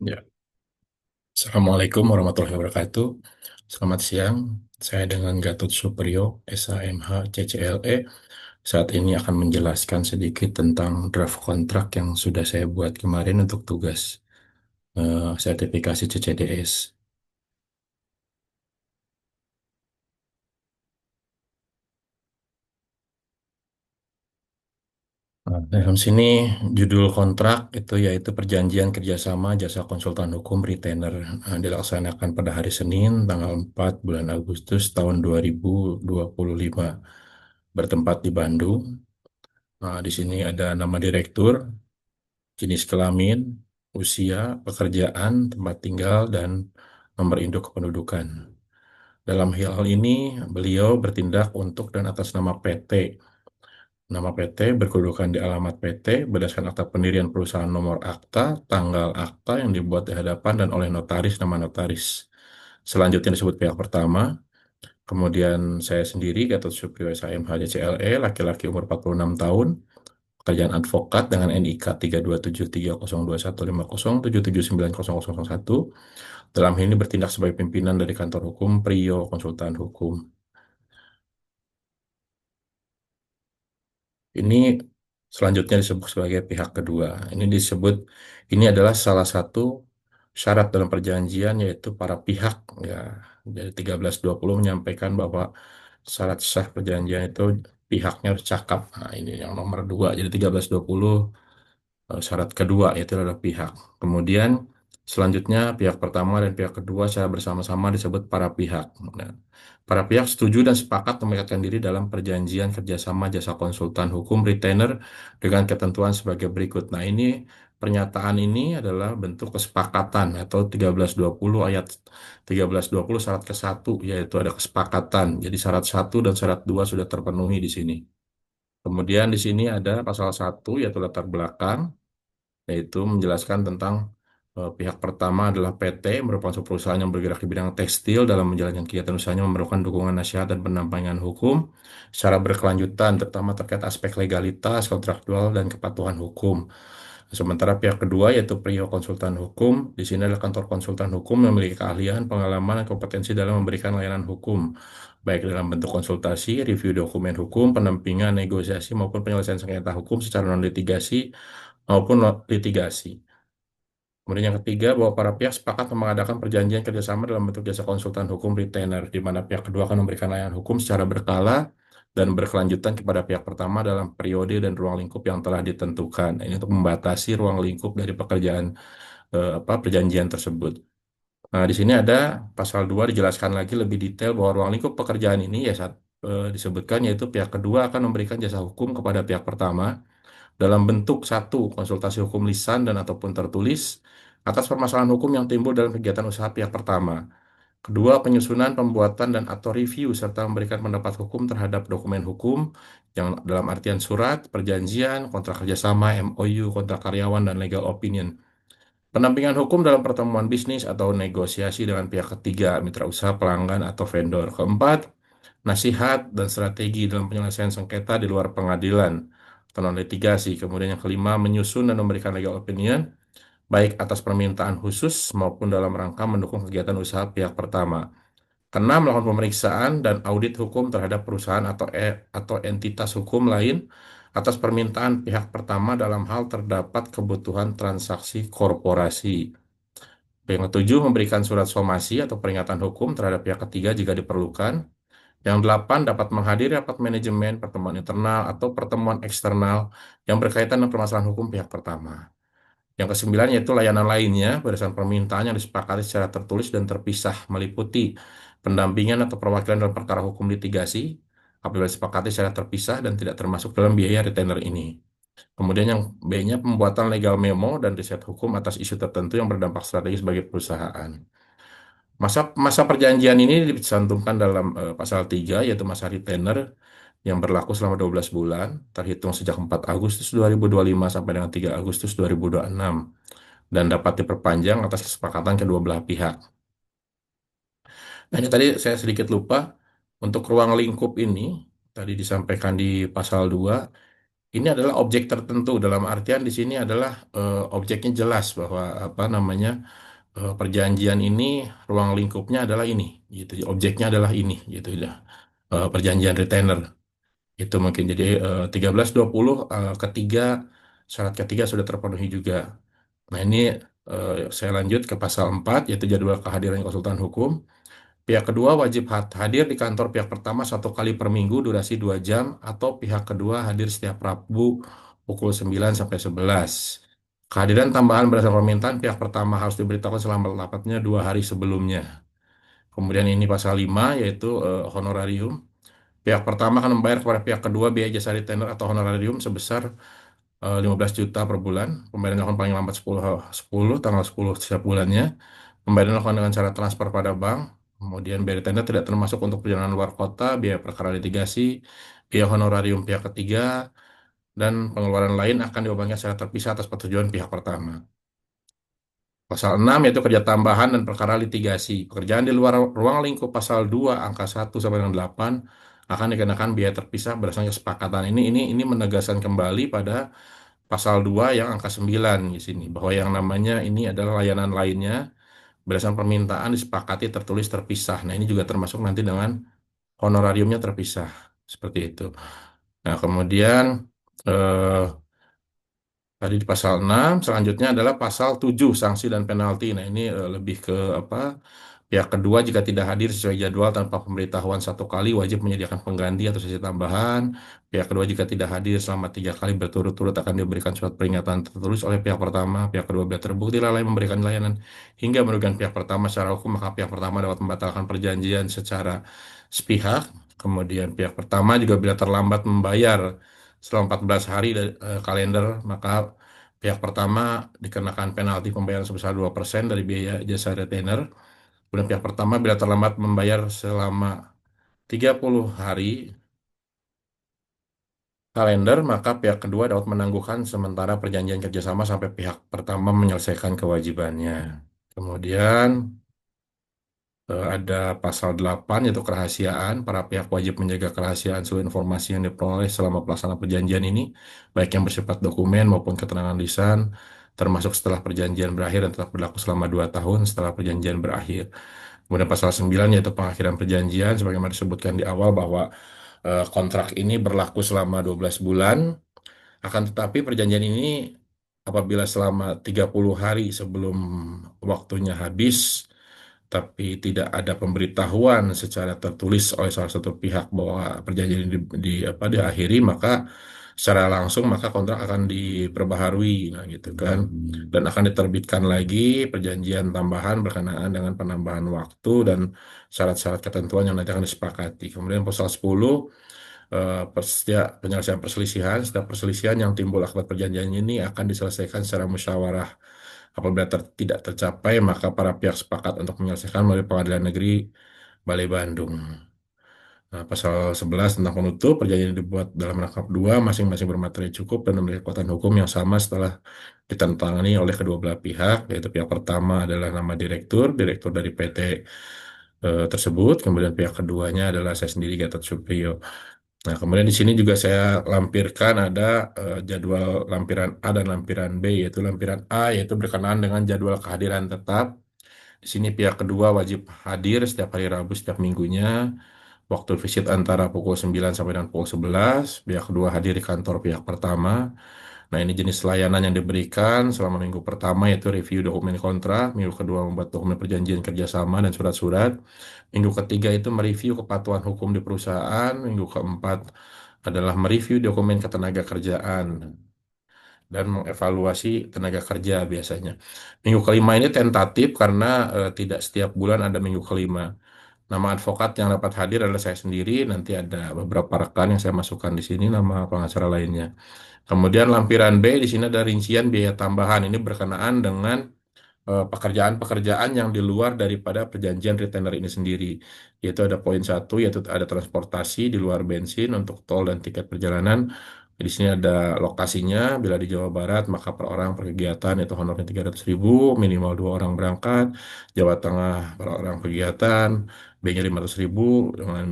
Ya, Assalamualaikum warahmatullahi wabarakatuh. Selamat siang, saya dengan Gatot Suprio, SAMH CCLE. Saat ini akan menjelaskan sedikit tentang draft kontrak yang sudah saya buat kemarin untuk tugas sertifikasi CCDS. Nah, dalam sini judul kontrak itu yaitu perjanjian kerjasama jasa konsultan hukum retainer. Dilaksanakan pada hari Senin tanggal 4 bulan Agustus tahun 2025 bertempat di Bandung. Nah, di sini ada nama direktur, jenis kelamin, usia, pekerjaan, tempat tinggal, dan nomor induk kependudukan. Dalam hal ini, beliau bertindak untuk dan atas nama PT. Nama PT berkedudukan di alamat PT berdasarkan akta pendirian perusahaan nomor akta, tanggal akta yang dibuat di hadapan dan oleh notaris nama notaris. Selanjutnya disebut pihak pertama, kemudian saya sendiri, Gatot Suprio SHM HDCLE, laki-laki umur 46 tahun, pekerjaan advokat dengan NIK 32730215077900001. Dalam hal ini bertindak sebagai pimpinan dari kantor hukum Prio Konsultan Hukum. Ini selanjutnya disebut sebagai pihak kedua. Ini adalah salah satu syarat dalam perjanjian yaitu para pihak ya. Dari 1320 menyampaikan bahwa syarat sah perjanjian itu pihaknya harus cakap. Nah, ini yang nomor dua. Jadi 1320 syarat kedua yaitu adalah pihak. Kemudian selanjutnya pihak pertama dan pihak kedua secara bersama-sama disebut para pihak. Nah, para pihak setuju dan sepakat mengikatkan diri dalam perjanjian kerjasama jasa konsultan hukum retainer dengan ketentuan sebagai berikut. Nah, ini pernyataan ini adalah bentuk kesepakatan atau 1320 ayat 1320 syarat ke satu yaitu ada kesepakatan. Jadi syarat satu dan syarat 2 sudah terpenuhi di sini. Kemudian di sini ada pasal satu yaitu latar belakang yaitu menjelaskan tentang pihak pertama adalah PT merupakan sebuah perusahaan yang bergerak di bidang tekstil dalam menjalankan kegiatan usahanya memerlukan dukungan nasihat dan pendampingan hukum secara berkelanjutan terutama terkait aspek legalitas, kontraktual dan kepatuhan hukum. Sementara pihak kedua yaitu Prio Konsultan Hukum, di sini adalah kantor konsultan hukum yang memiliki keahlian, pengalaman, dan kompetensi dalam memberikan layanan hukum, baik dalam bentuk konsultasi, review dokumen hukum, pendampingan, negosiasi, maupun penyelesaian sengketa hukum secara non-litigasi maupun litigasi. Kemudian yang ketiga, bahwa para pihak sepakat mengadakan perjanjian kerjasama dalam bentuk jasa konsultan hukum retainer, di mana pihak kedua akan memberikan layanan hukum secara berkala dan berkelanjutan kepada pihak pertama dalam periode dan ruang lingkup yang telah ditentukan. Ini untuk membatasi ruang lingkup dari pekerjaan perjanjian tersebut. Nah, di sini ada pasal 2 dijelaskan lagi lebih detail bahwa ruang lingkup pekerjaan ini ya disebutkan yaitu pihak kedua akan memberikan jasa hukum kepada pihak pertama dalam bentuk satu konsultasi hukum lisan dan ataupun tertulis atas permasalahan hukum yang timbul dalam kegiatan usaha pihak pertama. Kedua, penyusunan, pembuatan dan atau review serta memberikan pendapat hukum terhadap dokumen hukum yang dalam artian surat, perjanjian, kontrak kerjasama, MOU, kontrak karyawan dan legal opinion. Pendampingan hukum dalam pertemuan bisnis atau negosiasi dengan pihak ketiga, mitra usaha, pelanggan atau vendor. Keempat, nasihat dan strategi dalam penyelesaian sengketa di luar pengadilan atau non litigasi. Kemudian yang kelima, menyusun dan memberikan legal opinion baik atas permintaan khusus maupun dalam rangka mendukung kegiatan usaha pihak pertama. Keenam, melakukan pemeriksaan dan audit hukum terhadap perusahaan atau entitas hukum lain atas permintaan pihak pertama dalam hal terdapat kebutuhan transaksi korporasi. Yang ketujuh, memberikan surat somasi atau peringatan hukum terhadap pihak ketiga jika diperlukan. Yang delapan, dapat menghadiri rapat manajemen, pertemuan internal, atau pertemuan eksternal yang berkaitan dengan permasalahan hukum pihak pertama. Yang kesembilan, yaitu layanan lainnya berdasarkan permintaan yang disepakati secara tertulis dan terpisah, meliputi pendampingan atau perwakilan dalam perkara hukum litigasi, apabila disepakati secara terpisah dan tidak termasuk dalam biaya retainer ini. Kemudian yang B-nya, pembuatan legal memo dan riset hukum atas isu tertentu yang berdampak strategis bagi perusahaan. Masa masa perjanjian ini dicantumkan dalam pasal 3 yaitu masa retainer yang berlaku selama 12 bulan terhitung sejak 4 Agustus 2025 sampai dengan 3 Agustus 2026 dan dapat diperpanjang atas kesepakatan kedua belah pihak. Nah, ini tadi saya sedikit lupa untuk ruang lingkup ini tadi disampaikan di pasal 2 ini adalah objek tertentu dalam artian di sini adalah objeknya jelas bahwa apa namanya perjanjian ini ruang lingkupnya adalah ini gitu. Objeknya adalah ini gitu ya. Perjanjian retainer itu mungkin jadi 1320 ketiga syarat ketiga sudah terpenuhi juga. Nah, ini saya lanjut ke pasal 4 yaitu jadwal kehadiran konsultan hukum. Pihak kedua wajib hadir di kantor pihak pertama 1 kali per minggu durasi 2 jam atau pihak kedua hadir setiap Rabu pukul 9 sampai 11. Kehadiran tambahan berdasarkan permintaan pihak pertama harus diberitahukan selama rapatnya 2 hari sebelumnya. Kemudian ini pasal 5 yaitu honorarium. Pihak pertama akan membayar kepada pihak kedua biaya jasa retainer atau honorarium sebesar 15 juta per bulan. Pembayaran dilakukan paling lambat 10 tanggal 10 setiap bulannya. Pembayaran dilakukan dengan cara transfer pada bank. Kemudian biaya retainer tidak termasuk untuk perjalanan luar kota, biaya perkara litigasi, biaya honorarium pihak ketiga, dan pengeluaran lain akan dibebankan secara terpisah atas persetujuan pihak pertama. Pasal 6 yaitu kerja tambahan dan perkara litigasi. Pekerjaan di luar ruang lingkup pasal 2 angka 1 sampai dengan 8 akan dikenakan biaya terpisah berdasarkan kesepakatan. Ini menegaskan kembali pada pasal 2 yang angka 9 di sini bahwa yang namanya ini adalah layanan lainnya berdasarkan permintaan disepakati tertulis terpisah. Nah, ini juga termasuk nanti dengan honorariumnya terpisah seperti itu. Nah, kemudian eh, tadi di pasal 6, selanjutnya adalah pasal 7, sanksi dan penalti. Nah, ini lebih ke apa? Pihak kedua jika tidak hadir sesuai jadwal tanpa pemberitahuan 1 kali wajib menyediakan pengganti atau sesi tambahan. Pihak kedua jika tidak hadir selama 3 kali berturut-turut akan diberikan surat peringatan tertulis oleh pihak pertama. Pihak kedua bila terbukti lalai memberikan layanan hingga merugikan pihak pertama secara hukum, maka pihak pertama dapat membatalkan perjanjian secara sepihak. Kemudian pihak pertama juga bila terlambat membayar selama 14 hari dari kalender, maka pihak pertama dikenakan penalti pembayaran sebesar 2% dari biaya jasa retainer. Kemudian pihak pertama bila terlambat membayar selama 30 hari kalender, maka pihak kedua dapat menangguhkan sementara perjanjian kerjasama sampai pihak pertama menyelesaikan kewajibannya. Kemudian ada pasal 8 yaitu kerahasiaan. Para pihak wajib menjaga kerahasiaan seluruh informasi yang diperoleh selama pelaksanaan perjanjian ini, baik yang bersifat dokumen maupun keterangan lisan, termasuk setelah perjanjian berakhir dan tetap berlaku selama 2 tahun setelah perjanjian berakhir. Kemudian pasal 9 yaitu pengakhiran perjanjian, sebagaimana disebutkan di awal bahwa kontrak ini berlaku selama 12 bulan, akan tetapi perjanjian ini apabila selama 30 hari sebelum waktunya habis, tapi tidak ada pemberitahuan secara tertulis oleh salah satu pihak bahwa perjanjian ini diakhiri, maka secara langsung maka kontrak akan diperbaharui, nah gitu kan, dan akan diterbitkan lagi perjanjian tambahan berkenaan dengan penambahan waktu dan syarat-syarat ketentuan yang nanti akan disepakati. Kemudian pasal 10 penyelesaian perselisihan. Setiap perselisihan yang timbul akibat perjanjian ini akan diselesaikan secara musyawarah. Apabila tidak tercapai, maka para pihak sepakat untuk menyelesaikan melalui Pengadilan Negeri Balai Bandung. Nah, pasal 11 tentang penutup, perjanjian yang dibuat dalam rangkap dua, masing-masing bermateri cukup dan memiliki kekuatan hukum yang sama setelah ditandatangani oleh kedua belah pihak, yaitu pihak pertama adalah nama direktur, direktur dari PT tersebut, kemudian pihak keduanya adalah saya sendiri, Gatot Subrio. Nah, kemudian di sini juga saya lampirkan ada jadwal lampiran A dan lampiran B, yaitu lampiran A yaitu berkenaan dengan jadwal kehadiran tetap. Di sini pihak kedua wajib hadir setiap hari Rabu setiap minggunya. Waktu visit antara pukul 9 sampai dengan pukul 11. Pihak kedua hadir di kantor pihak pertama. Nah, ini jenis layanan yang diberikan selama minggu pertama yaitu review dokumen kontrak, minggu kedua membuat dokumen perjanjian kerjasama dan surat-surat, minggu ketiga itu mereview kepatuhan hukum di perusahaan, minggu keempat adalah mereview dokumen ketenaga kerjaan dan mengevaluasi tenaga kerja biasanya. Minggu kelima ini tentatif karena tidak setiap bulan ada minggu kelima. Nama advokat yang dapat hadir adalah saya sendiri, nanti ada beberapa rekan yang saya masukkan di sini, nama pengacara lainnya. Kemudian lampiran B di sini ada rincian biaya tambahan. Ini berkenaan dengan pekerjaan-pekerjaan yang di luar daripada perjanjian retainer ini sendiri. Yaitu ada poin 1, yaitu ada transportasi di luar bensin untuk tol dan tiket perjalanan. Di sini ada lokasinya, bila di Jawa Barat maka per orang per kegiatan itu honornya 300.000, minimal 2 orang berangkat. Jawa Tengah per orang kegiatan, B-nya 500.000 dengan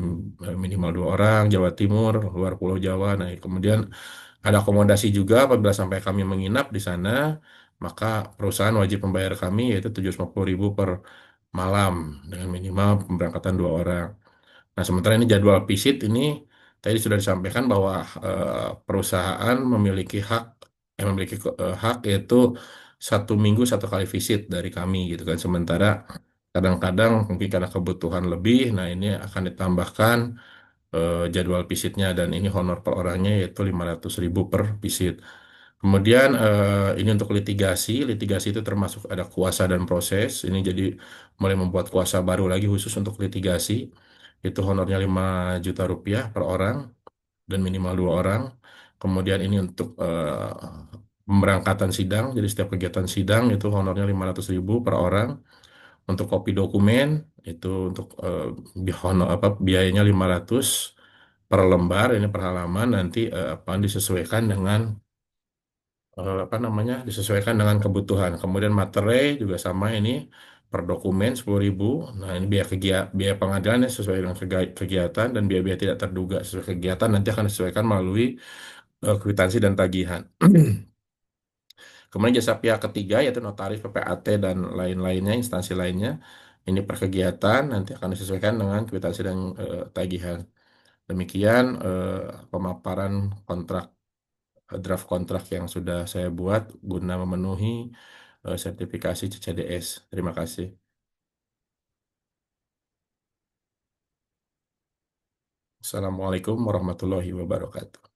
minimal 2 orang. Jawa Timur, luar Pulau Jawa. Nah, kemudian Ada akomodasi juga apabila sampai kami menginap di sana, maka perusahaan wajib membayar kami yaitu 750.000 per malam dengan minimal pemberangkatan 2 orang. Nah, sementara ini jadwal visit ini tadi sudah disampaikan bahwa perusahaan memiliki hak hak yaitu 1 minggu 1 kali visit dari kami gitu kan. Sementara kadang-kadang mungkin karena kebutuhan lebih, nah ini akan ditambahkan jadwal visitnya dan ini honor per orangnya yaitu 500.000 per visit. Kemudian ini untuk litigasi, litigasi itu termasuk ada kuasa dan proses. Ini jadi mulai membuat kuasa baru lagi khusus untuk litigasi. Itu honornya 5 juta rupiah per orang dan minimal 2 orang. Kemudian ini untuk pemberangkatan sidang, jadi setiap kegiatan sidang itu honornya 500.000 per orang. Untuk kopi dokumen itu untuk biayanya 500 per lembar ini per halaman nanti apa disesuaikan dengan apa namanya disesuaikan dengan kebutuhan. Kemudian materai juga sama ini per dokumen 10.000. Nah ini biaya pengadilan sesuai dengan kegiatan dan biaya-biaya tidak terduga sesuai kegiatan nanti akan disesuaikan melalui kwitansi dan tagihan. Kemudian jasa pihak ketiga yaitu notaris, PPAT dan lain-lainnya instansi lainnya ini per kegiatan nanti akan disesuaikan dengan kwitansi dan tagihan. Demikian pemaparan kontrak draft kontrak yang sudah saya buat guna memenuhi sertifikasi CCDS. Terima kasih. Assalamualaikum warahmatullahi wabarakatuh.